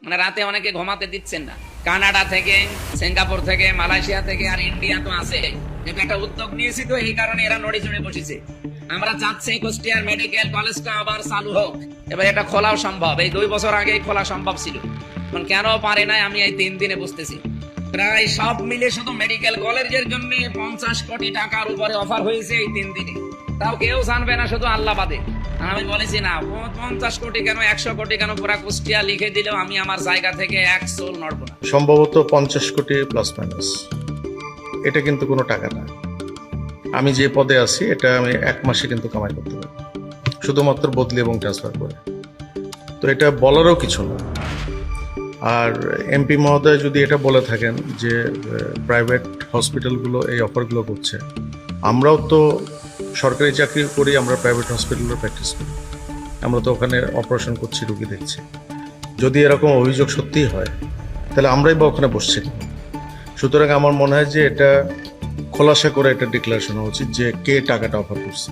মানে রাতে অনেকে ঘুমাতে দিচ্ছেন না। কানাডা থেকে, সিঙ্গাপুর থেকে, মালয়েশিয়া থেকে আর ইন্ডিয়া তো আছে। এটা একটা উদ্যোগ নিয়েছি, তো এই কারণে এরা নড়ে চড়ে বসেছে। আমরা চাচ্ছি কুষ্টিয়ার মেডিকেল কলেজটা আবার চালু হোক। এবার এটা খোলাও সম্ভব, এই 2 বছর আগে খোলা সম্ভব ছিল, কেন পারে নাই আমি এই 3 দিনে বুঝতেছি। প্রায় সব মিলে শুধু মেডিকেল কলেজের জন্য 50 কোটি টাকার উপরে অফার হয়েছে এই 3 দিনে। তাও কেউ জানবে না, শুধু আল্লাহ বাদে। আমি বলেছি না, 50 কোটি কেন, 100 কোটি কেন, পুরা কুষ্টিয়া লিখে দিলেও আমি আমার জায়গা থেকে এক চুল নড়বো না। সম্ভবত 50 কোটি প্লাস মাইনাস, এটা কিন্তু কোনো টাকা না। আমি যে পদে আছি এটা আমি 1 মাসে কিন্তু কামাই করতে পারি, শুধুমাত্র বদলি এবং ট্রান্সফার করে। তো এটা বলারও কিছু না। আর এমপি মহোদয় যদি এটা বলে থাকেন যে প্রাইভেট হসপিটালগুলো এই অফারগুলো করছে, আমরাও তো সরকারি চাকরি করি, আমরা প্রাইভেট হসপিটালে প্র্যাকটিস করি, আমরা তো ওখানে অপারেশন করছি, রুগী দেখছি। যদি এরকম অভিযোগ সত্যিই হয় তাহলে আমরাই বা ওখানে বসছি কেন? সুতরাং আমার মনে হয় যে এটা খোলাসা করে এটা ডিক্লারেশন হওয়া উচিত যে কে টাকাটা অফার করছে।